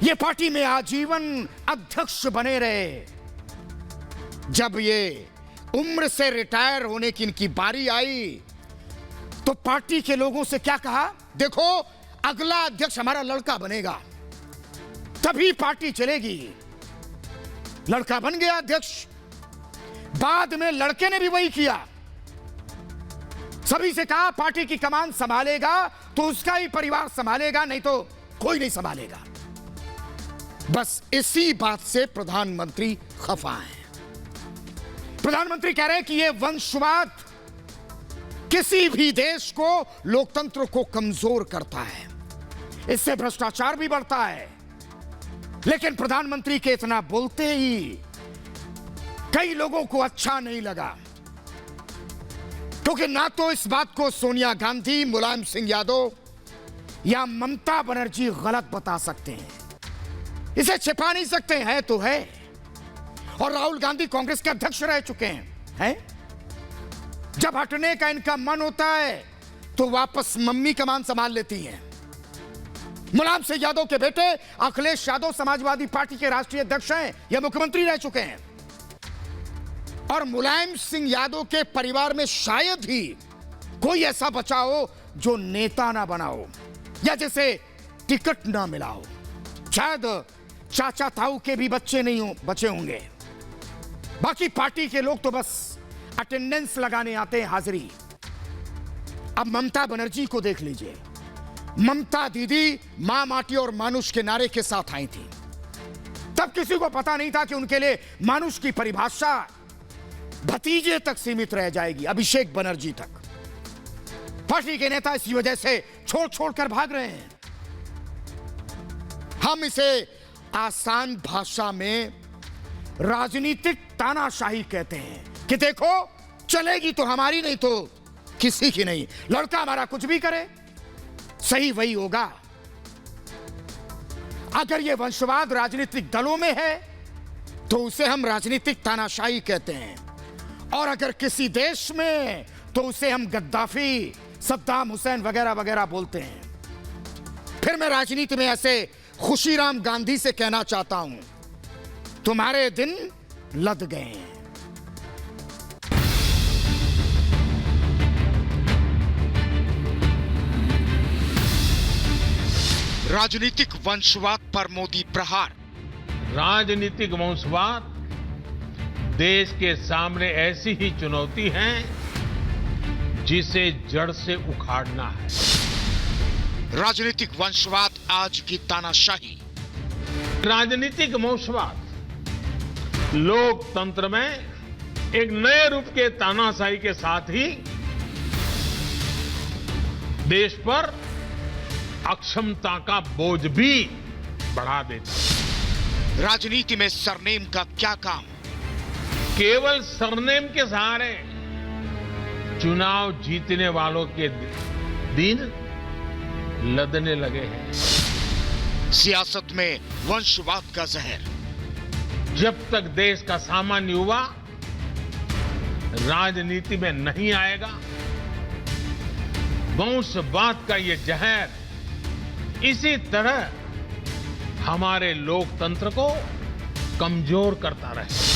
ये पार्टी में आजीवन अध्यक्ष बने रहे। जब ये उम्र से रिटायर होने की इनकी बारी आई तो पार्टी के लोगों से क्या कहा, देखो अगला अध्यक्ष हमारा लड़का बनेगा तभी पार्टी चलेगी। लड़का बन गया अध्यक्ष। बाद में लड़के ने भी वही किया। सभी से कहा पार्टी की कमान संभालेगा तो उसका ही परिवार संभालेगा, नहीं तो कोई नहीं संभालेगा। बस इसी बात से प्रधानमंत्री खफा हैं। प्रधानमंत्री कह रहे हैं कि यह वंशवाद किसी भी देश को, लोकतंत्र को कमजोर करता है, इससे भ्रष्टाचार भी बढ़ता है। लेकिन प्रधानमंत्री के इतना बोलते ही कई लोगों को अच्छा नहीं लगा, क्योंकि ना तो इस बात को सोनिया गांधी, मुलायम सिंह यादव या ममता बनर्जी गलत बता सकते हैं, इसे छिपा नहीं सकते हैं तो है। और राहुल गांधी कांग्रेस के अध्यक्ष रह चुके हैं? जब हटने का इनका मन होता है तो वापस मम्मी कमान संभाल लेती हैं। मुलायम सिंह यादव के बेटे अखिलेश यादव समाजवादी पार्टी के राष्ट्रीय अध्यक्ष हैं या मुख्यमंत्री रह चुके हैं। और मुलायम सिंह यादव के परिवार में शायद ही कोई ऐसा बचा हो जो नेता ना बना हो या जिसे टिकट ना मिला हो। शायद चाचा ताऊ के भी बच्चे नहीं बचे होंगे। बाकी पार्टी के लोग तो बस अटेंडेंस लगाने आते हैं, हाजिरी। अब ममता बनर्जी को देख लीजिए। ममता दीदी मां माटी और मानुष के नारे के साथ आई थी। तब किसी को पता नहीं था कि उनके लिए मानुष की परिभाषा भतीजे तक सीमित रह जाएगी, अभिषेक बनर्जी तक। पार्टी के नेता इसी वजह से छोड़ छोड़कर भाग रहे हैं। हम इसे आसान भाषा में राजनीतिक तानाशाही कहते हैं कि देखो चलेगी तो हमारी, नहीं तो किसी की नहीं। लड़का हमारा कुछ भी करे सही वही होगा। अगर यह वंशवाद राजनीतिक दलों में है तो उसे हम राजनीतिक तानाशाही कहते हैं, और अगर किसी देश में तो उसे हम गद्दाफी, सद्दाम हुसैन वगैरह वगैरह बोलते हैं। फिर मैं राजनीति में ऐसे खुशीराम गांधी से कहना चाहता हूं, तुम्हारे दिन लद गए हैं। राजनीतिक वंशवाद पर मोदी प्रहार। राजनीतिक वंशवाद देश के सामने ऐसी ही चुनौती है जिसे जड़ से उखाड़ना है। राजनीतिक वंशवाद आज की तानाशाही। राजनीतिक वंशवाद लोकतंत्र में एक नए रूप के तानाशाही के साथ ही देश पर अक्षमता का बोझ भी बढ़ा देता है। राजनीति में सरनेम का क्या काम? केवल सरनेम के सहारे चुनाव जीतने वालों के दिन लदने लगे हैं। सियासत में वंशवाद का जहर। जब तक देश का सामान्य युवा राजनीति में नहीं आएगा, वंशवाद का ये जहर इसी तरह हमारे लोकतंत्र को कमजोर करता रहेगा।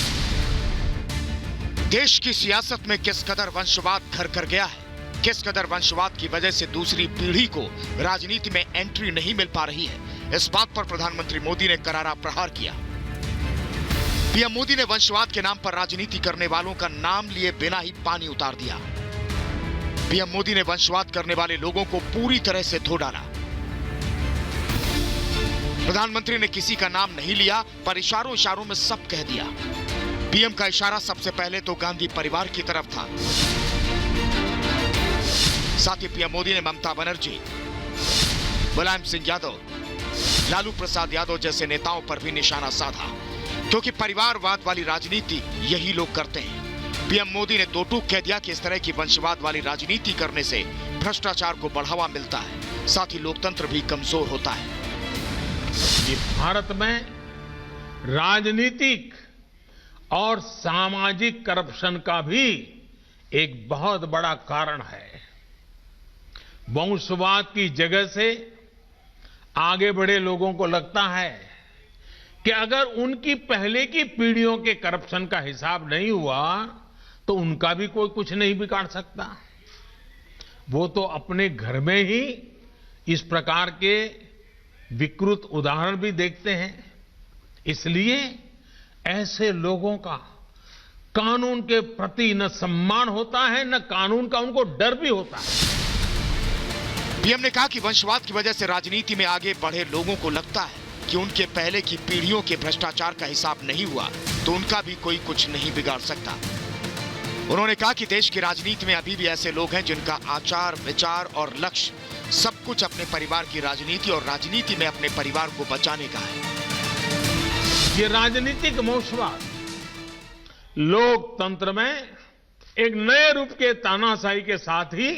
देश की सियासत में किस कदर वंशवाद घर कर गया है, किस कदर वंशवाद की वजह से दूसरी पीढ़ी को राजनीति में एंट्री नहीं मिल पा रही है, इस बात पर प्रधानमंत्री मोदी ने करारा प्रहार किया। पीएम मोदी ने वंशवाद के नाम पर राजनीति करने वालों का नाम लिए बिना ही पानी उतार दिया। पीएम मोदी ने वंशवाद करने वाले लोगों को पूरी तरह से धो डाला। प्रधानमंत्री ने किसी का नाम नहीं लिया, पर इशारों इशारों में सब कह दिया। पीएम का इशारा सबसे पहले तो गांधी परिवार की तरफ था। साथ ही पीएम मोदी ने ममता बनर्जी, मुलायम सिंह यादव, लालू प्रसाद यादव जैसे नेताओं पर भी निशाना साधा, क्योंकि परिवारवाद वाली राजनीति यही लोग करते हैं। पीएम मोदी ने दो टूक कह दिया कि इस तरह की वंशवाद वाली राजनीति करने से भ्रष्टाचार को बढ़ावा मिलता है, साथ ही लोकतंत्र भी कमजोर होता है। ये भारत में राजनीतिक और सामाजिक करप्शन का भी एक बहुत बड़ा कारण है। वंशवाद की जगह से आगे बढ़े लोगों को लगता है कि अगर उनकी पहले की पीढ़ियों के करप्शन का हिसाब नहीं हुआ तो उनका भी कोई कुछ नहीं बिगाड़ सकता। वो तो अपने घर में ही इस प्रकार के विकृत उदाहरण भी देखते हैं। इसलिए ऐसे लोगों का कानून के प्रति न सम्मान होता है, न कानून का उनको डर भी होता है। पीएम ने कहा कि वंशवाद की वजह से राजनीति में आगे बढ़े लोगों को लगता है कि उनके पहले की पीढ़ियों के भ्रष्टाचार का हिसाब नहीं हुआ तो उनका भी कोई कुछ नहीं बिगाड़ सकता। उन्होंने कहा कि देश की राजनीति में अभी भी ऐसे लोग हैं जिनका आचार, विचार और लक्ष्य सब कुछ अपने परिवार की राजनीति और राजनीति में अपने परिवार को बचाने का है। ये राजनीतिक वंशवाद लोकतंत्र में एक नए रूप के तानाशाही के साथ ही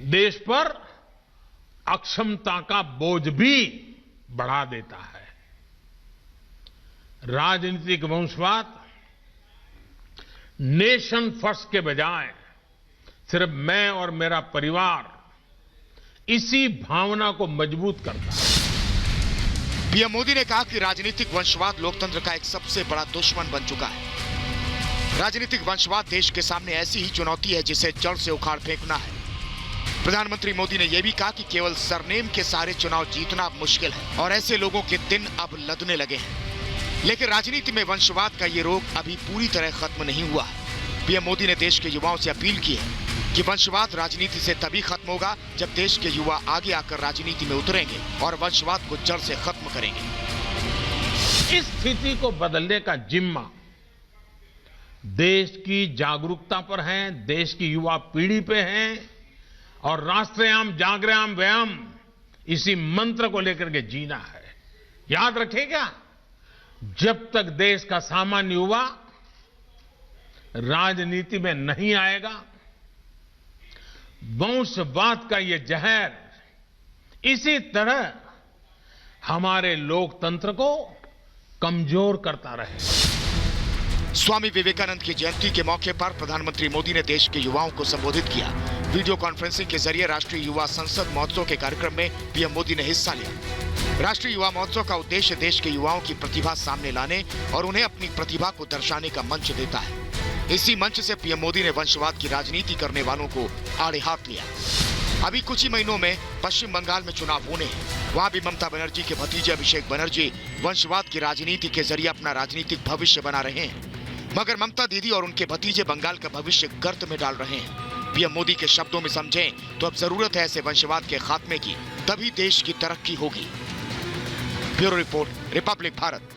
देश पर अक्षमता का बोझ भी बढ़ा देता है। राजनीतिक वंशवाद नेशन फर्स्ट के बजाय सिर्फ मैं और मेरा परिवार, इसी भावना को मजबूत करता है। पीएम मोदी ने कहा कि राजनीतिक वंशवाद लोकतंत्र का एक सबसे बड़ा दुश्मन बन चुका है। राजनीतिक वंशवाद देश के सामने ऐसी ही चुनौती है जिसे जड़ से उखाड़ फेंकना है। प्रधानमंत्री मोदी ने यह भी कहा कि केवल सरनेम के सारे चुनाव जीतना अब मुश्किल है और ऐसे लोगों के दिन अब लदने लगे हैं। लेकिन राजनीति में वंशवाद का ये रोग अभी पूरी तरह खत्म नहीं हुआ है। पीएम मोदी ने देश के युवाओं से अपील की है कि वंशवाद राजनीति से तभी खत्म होगा जब देश के युवा आगे आकर राजनीति में उतरेंगे और वंशवाद को जड़ से खत्म करेंगे। इस स्थिति को बदलने का जिम्मा देश की जागरूकता पर है, देश की युवा पीढ़ी पे है और राष्ट्रयाम जागृयाम व्यायाम इसी मंत्र को लेकर के जीना है। याद रखिएगा, जब तक देश का सामान्य युवा राजनीति में नहीं आएगा, वंशवाद का ये जहर इसी तरह हमारे लोकतंत्र को कमजोर करता रहेगा। स्वामी विवेकानंद की जयंती के मौके पर प्रधानमंत्री मोदी ने देश के युवाओं को संबोधित किया। वीडियो कॉन्फ्रेंसिंग के जरिए राष्ट्रीय युवा संसद महोत्सव के कार्यक्रम में पीएम मोदी ने हिस्सा लिया। राष्ट्रीय युवा महोत्सव का उद्देश्य देश के युवाओं की प्रतिभा सामने लाने और उन्हें अपनी प्रतिभा को दर्शाने का मंच देता है। इसी मंच से पीएम मोदी ने वंशवाद की राजनीति करने वालों को आड़े हाथ लिया। अभी कुछ ही महीनों में पश्चिम बंगाल में चुनाव होने हैं। वहां भी ममता बनर्जी के भतीजे अभिषेक बनर्जी वंशवाद की राजनीति के जरिए अपना राजनीतिक भविष्य बना रहे हैं, मगर ममता दीदी और उनके भतीजे बंगाल का भविष्य गर्त में डाल रहे हैं। पीएम मोदी के शब्दों में समझें तो अब जरूरत है ऐसे वंशवाद के खात्मे की, तभी देश की तरक्की होगी। Bureau report, Republic Bharat.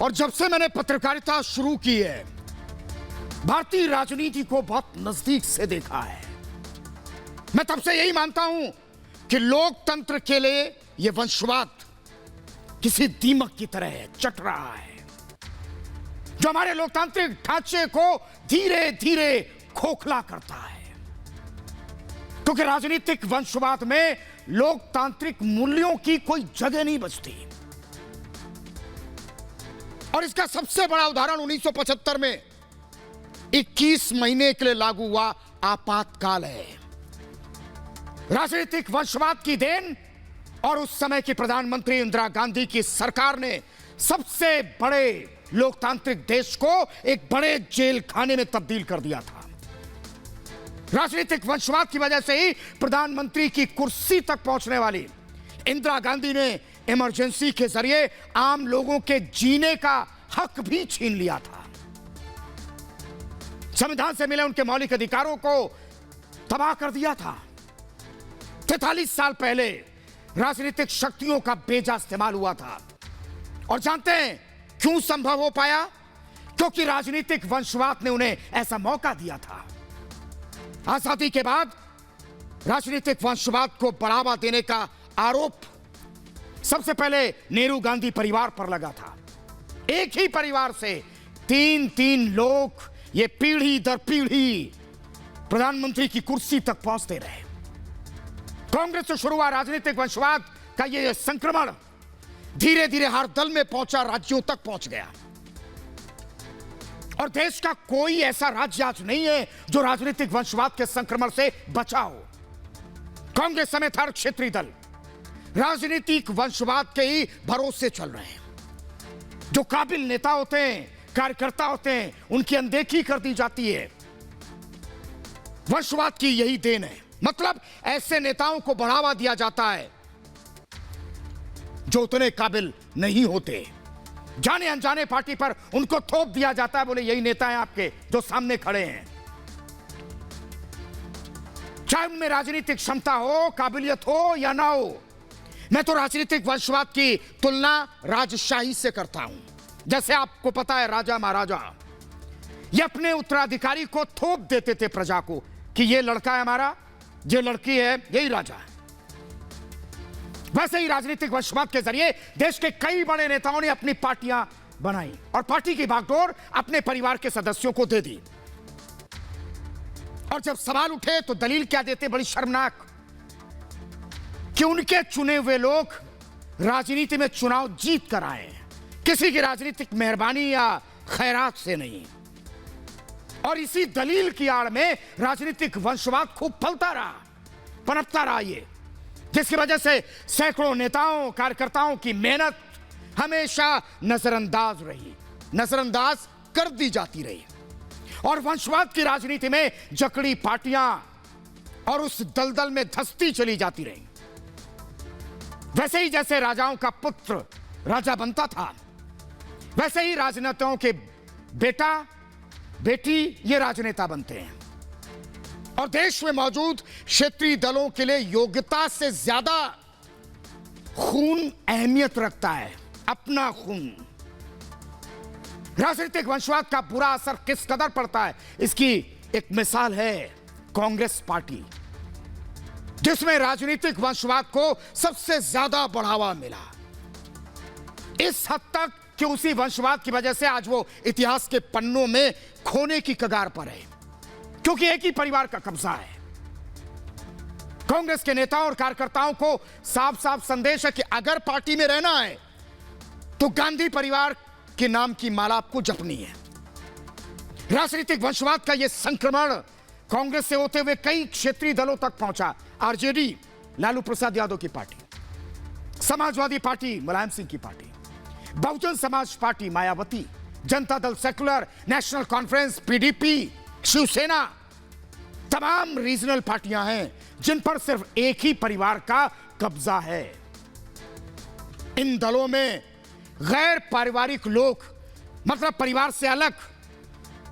और जब से मैंने पत्रकारिता शुरू की है, भारतीय राजनीति को बहुत नजदीक से देखा है। मैं तब से यही मानता हूं कि लोकतंत्र के लिए यह वंशवाद किसी दीमक की तरह चट रहा है, जो हमारे लोकतांत्रिक ढांचे को धीरे धीरे खोखला करता है। क्योंकि राजनीतिक वंशवाद में लोकतांत्रिक मूल्यों की कोई जगह नहीं बचती। और इसका सबसे बड़ा उदाहरण 1975 में 21 महीने के लिए लागू हुआ आपातकाल है। राजनीतिक वंशवाद की देन और उस समय की प्रधानमंत्री इंदिरा गांधी की सरकार ने सबसे बड़े लोकतांत्रिक देश को एक बड़े जेल खाने में तब्दील कर दिया था। राजनीतिक वंशवाद की वजह से ही प्रधानमंत्री की कुर्सी तक पहुंचने वाली इंदिरा गांधी ने इमरजेंसी के जरिए आम लोगों के जीने का हक भी छीन लिया था। संविधान से मिले उनके मौलिक अधिकारों को तबाह कर दिया था। 43 साल पहले राजनीतिक शक्तियों का बेजा इस्तेमाल हुआ था। और जानते हैं क्यों संभव हो पाया? क्योंकि राजनीतिक वंशवाद ने उन्हें ऐसा मौका दिया था। आजादी के बाद राजनीतिक वंशवाद को बढ़ावा देने का आरोप सबसे पहले नेहरू गांधी परिवार पर लगा था। एक ही परिवार से तीन लोग ये पीढ़ी दर पीढ़ी प्रधानमंत्री की कुर्सी तक पहुंचते रहे। कांग्रेस से शुरू हुआ राजनीतिक वंशवाद का ये संक्रमण धीरे धीरे हर दल में पहुंचा, राज्यों तक पहुंच गया। और देश का कोई ऐसा राज्य आज नहीं है जो राजनीतिक वंशवाद के संक्रमण से बचा हो। कांग्रेस समेत हर क्षेत्रीय दल राजनीतिक वंशवाद के ही भरोसे चल रहे हैं। जो काबिल नेता होते हैं, कार्यकर्ता होते हैं, उनकी अनदेखी कर दी जाती है। वंशवाद की यही देन है। मतलब ऐसे नेताओं को बढ़ावा दिया जाता है जो उतने काबिल नहीं होते। जाने अनजाने पार्टी पर उनको थोप दिया जाता है, बोले यही नेता हैं आपके जो सामने खड़े हैं। चाहे उनमें राजनीतिक क्षमता हो, काबिलियत हो या ना हो। मैं तो राजनीतिक वंशवाद की तुलना राजशाही से करता हूं। जैसे आपको पता है, राजा महाराजा ये अपने उत्तराधिकारी को थोप देते थे प्रजा को कि ये लड़का है हमारा, ये लड़की है, यही राजा है। वैसे ही राजनीतिक वंशवाद के जरिए देश के कई बड़े नेताओं ने अपनी पार्टियां बनाई और पार्टी की बागडोर अपने परिवार के सदस्यों को दे दी। और जब सवाल उठे तो दलील क्या देते, बड़ी शर्मनाक, कि उनके चुने हुए लोग राजनीति में चुनाव जीत कर आए, किसी की राजनीतिक मेहरबानी या खैरात से नहीं। और इसी दलील की आड़ में राजनीतिक वंशवाद खूब फलता रहा, पनपता रहा, ये जिसकी वजह से सैकड़ों नेताओं कार्यकर्ताओं की मेहनत हमेशा नजरअंदाज रही, नजरअंदाज कर दी जाती रही। और वंशवाद की राजनीति में जकड़ी पार्टियां और उस दलदल में धंसती चली जाती रही। वैसे ही जैसे राजाओं का पुत्र राजा बनता था, वैसे ही राजनेताओं के बेटा बेटी ये राजनेता बनते हैं। और देश में मौजूद क्षेत्रीय दलों के लिए योग्यता से ज्यादा खून अहमियत रखता है, अपना खून। राजनीतिक वंशवाद का बुरा असर किस कदर पड़ता है, इसकी एक मिसाल है कांग्रेस पार्टी, जिसमें राजनीतिक वंशवाद को सबसे ज्यादा बढ़ावा मिला। इस हद तक कि उसी वंशवाद की वजह से आज वो इतिहास के पन्नों में खोने की कगार पर है, क्योंकि एक ही परिवार का कब्जा है। कांग्रेस के नेताओं और कार्यकर्ताओं को साफ साफ संदेश है कि अगर पार्टी में रहना है तो गांधी परिवार के नाम की माला आपको जपनी है। राजनीतिक वंशवाद का यह संक्रमण कांग्रेस से होते हुए कई क्षेत्रीय दलों तक पहुंचा। आरजेडी लालू प्रसाद यादव की पार्टी, समाजवादी पार्टी मुलायम सिंह की party, Bahujan Samaj party Mayawati, Janata Dal secular, national conference, PDP, Shiv Sena, तमाम रीजनल पार्टियां हैं जिन पर सिर्फ एक ही परिवार का कब्जा है। इन दलों में गैर पारिवारिक लोग, मतलब परिवार से अलग,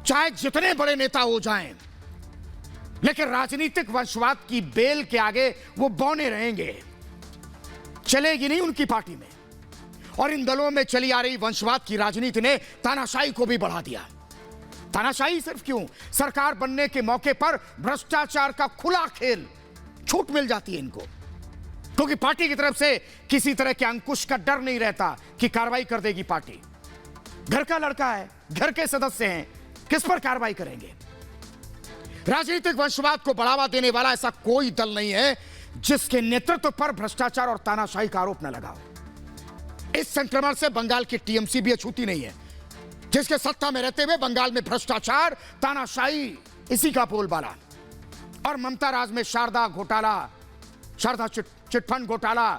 चाहे जितने बड़े नेता हो जाएं, लेकिन राजनीतिक वंशवाद की बेल के आगे वो बौने रहेंगे, चलेगी नहीं उनकी पार्टी में। और इन दलों में चली आ रही वंशवाद की राजनीति ने तानाशाही को भी बढ़ा दिया। तानाशाही सिर्फ क्यों, सरकार बनने के मौके पर भ्रष्टाचार का खुला खेल, छूट मिल जाती है इनको, क्योंकि पार्टी की तरफ से किसी तरह के अंकुश का डर नहीं रहता कि कार्रवाई कर देगी पार्टी। घर का लड़का है, घर के सदस्य हैं, किस पर कार्रवाई करेंगे। राजनीतिक वंशवाद को बढ़ावा देने वाला ऐसा कोई दल नहीं है जिसके नेतृत्व पर भ्रष्टाचार और तानाशाही का आरोप न लगा हो। इस संक्रमण से बंगाल की टीएमसी भी अछूती नहीं है, जिसके सत्ता में रहते हुए बंगाल में भ्रष्टाचार, तानाशाही इसी का बोलबाला। और ममता राज में शारदा घोटाला, शारदा चिटफंड घोटाला,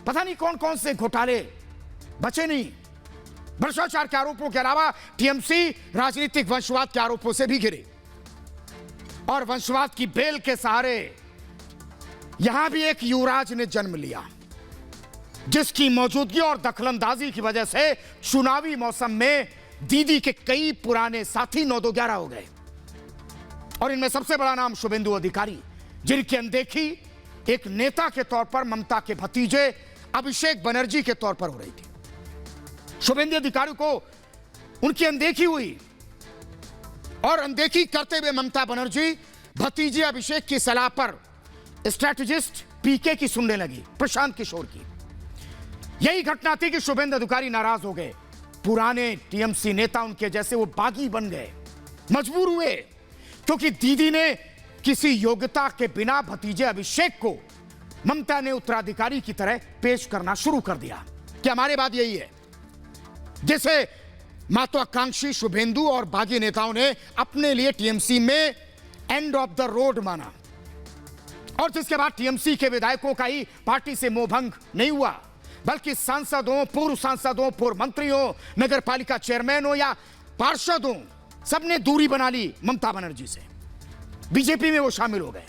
पता नहीं कौन कौन से घोटाले बचे नहीं। भ्रष्टाचार के आरोपों के अलावा टीएमसी राजनीतिक वंशवाद के आरोपों से भी घिरे। और वंशवाद की बेल के सहारे यहां भी एक युवराज ने जन्म लिया, जिसकी मौजूदगी और दखलंदाजी की वजह से चुनावी मौसम में दीदी के कई पुराने साथी 9-2-11 हो गए। और इनमें सबसे बड़ा नाम शुभेंदु अधिकारी, जिनकी अनदेखी एक नेता के तौर पर ममता के भतीजे अभिषेक बनर्जी के तौर पर हो रही थी। शुभेंदु अधिकारी को उनकी अनदेखी हुई और अनदेखी करते हुए ममता बनर्जी भतीजे अभिषेक की सलाह पर स्ट्रैटेजिस्ट पीके की सुनने लगी, प्रशांत किशोर की। यही घटना थी कि शुभेंदु अधिकारी नाराज हो गए। पुराने टीएमसी नेता उनके जैसे वो बागी बन गए, मजबूर हुए, क्योंकि दीदी ने किसी योग्यता के बिना भतीजे अभिषेक को ममता ने उत्तराधिकारी की तरह पेश करना शुरू कर दिया कि हमारे बाद यही है, जिसे महत्वाकांक्षी शुभेंदु और बागी नेताओं ने अपने लिए टीएमसी में एंड ऑफ द रोड माना और जिसके बाद टीएमसी के विधायकों का ही पार्टी से मोहभंग नहीं हुआ, बल्कि सांसदों, पूर्व सांसदों, पूर्व मंत्रियों, नगर पालिका चेयरमैन हो या पार्षदों, सबने दूरी बना ली ममता बनर्जी से। बीजेपी में वो शामिल हो गए।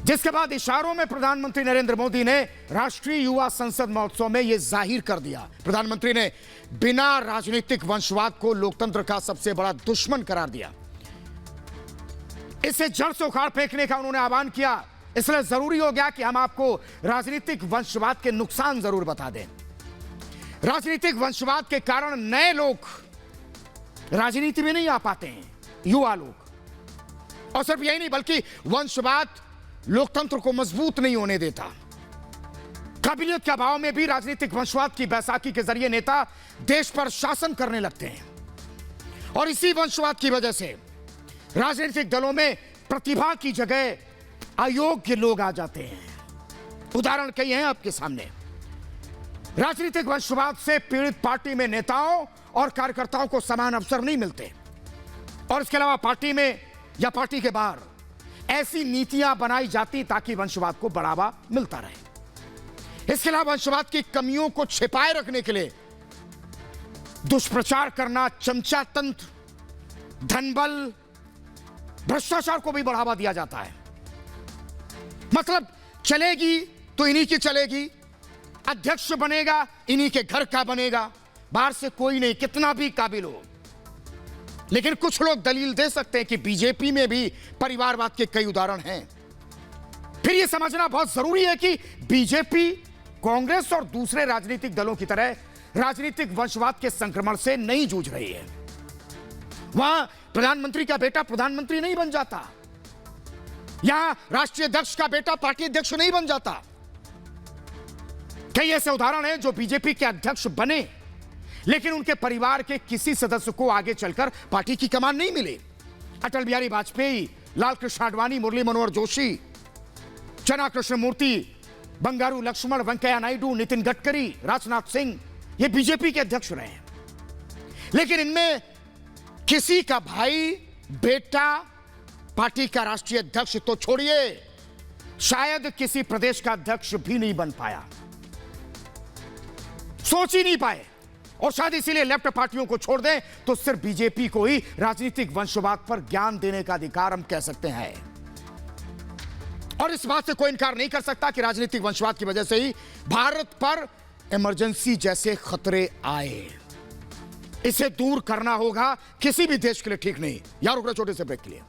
जिसके बाद इशारों में प्रधानमंत्री नरेंद्र मोदी ने राष्ट्रीय युवा संसद महोत्सव में यह जाहिर कर दिया। प्रधानमंत्री ने बिना राजनीतिक वंशवाद को लोकतंत्र का सबसे बड़ा दुश्मन करार दिया। इसे जड़ से उखाड़ फेंकने का उन्होंने आह्वान किया। इसलिए जरूरी हो गया कि हम आपको राजनीतिक वंशवाद के नुकसान जरूर बता दें। राजनीतिक वंशवाद के कारण नए लोग राजनीति में नहीं आ पाते हैं, युवा लोग। और सिर्फ यही नहीं, बल्कि वंशवाद लोकतंत्र को मजबूत नहीं होने देता। काबिलियत के अभाव में भी राजनीतिक वंशवाद की बैसाखी के जरिए नेता देश पर शासन करने लगते हैं। और इसी वंशवाद की वजह से राजनीतिक दलों में प्रतिभा की जगह अयोग्य लोग आ जाते हैं। उदाहरण कई हैं आपके सामने। राजनीतिक वंशवाद से पीड़ित पार्टी में नेताओं और कार्यकर्ताओं को समान अवसर नहीं मिलते। और इसके अलावा पार्टी में या पार्टी के बाहर ऐसी नीतियां बनाई जाती ताकि वंशवाद को बढ़ावा मिलता रहे। इसके अलावा वंशवाद की कमियों को छिपाए रखने के लिए दुष्प्रचार करना, चमचा तंत्र, धनबल, भ्रष्टाचार को भी बढ़ावा दिया जाता है। मतलब चलेगी तो इन्हीं की चलेगी, अध्यक्ष बनेगा इन्हीं के घर का बनेगा, बाहर से कोई नहीं, कितना भी काबिल हो। लेकिन कुछ लोग दलील दे सकते हैं कि बीजेपी में भी परिवारवाद के कई उदाहरण हैं। फिर यह समझना बहुत जरूरी है कि बीजेपी, कांग्रेस और दूसरे राजनीतिक दलों की तरह राजनीतिक वंशवाद के संक्रमण से नहीं जूझ रही है। वहां प्रधानमंत्री का बेटा प्रधानमंत्री नहीं बन जाता, यहां राष्ट्रीय अध्यक्ष का बेटा पार्टी अध्यक्ष नहीं बन जाता। कई ऐसे उदाहरण हैं जो बीजेपी के अध्यक्ष बने, लेकिन उनके परिवार के किसी सदस्य को आगे चलकर पार्टी की कमान नहीं मिली। अटल बिहारी वाजपेयी, लाल कृष्ण आडवाणी, मुरली मनोहर जोशी, चना कृष्ण मूर्ति, बंगारू लक्ष्मण, वेंकैया नायडू, नितिन गडकरी, राजनाथ सिंह, ये बीजेपी के अध्यक्ष रहे हैं। लेकिन इनमें किसी का भाई, बेटा पार्टी का राष्ट्रीय अध्यक्ष तो छोड़िए, शायद किसी प्रदेश का अध्यक्ष भी नहीं बन पाया, सोच ही नहीं पाए। और शायद इसीलिए लेफ्ट पार्टियों को छोड़ दें तो सिर्फ बीजेपी को ही राजनीतिक वंशवाद पर ज्ञान देने का अधिकार हम कह सकते हैं। और इस बात से कोई इनकार नहीं कर सकता कि राजनीतिक वंशवाद की वजह से ही भारत पर इमरजेंसी जैसे खतरे आए। इसे दूर करना होगा, किसी भी देश के लिए ठीक नहीं। यार रुक रहा छोटे से ब्रेक के लिए।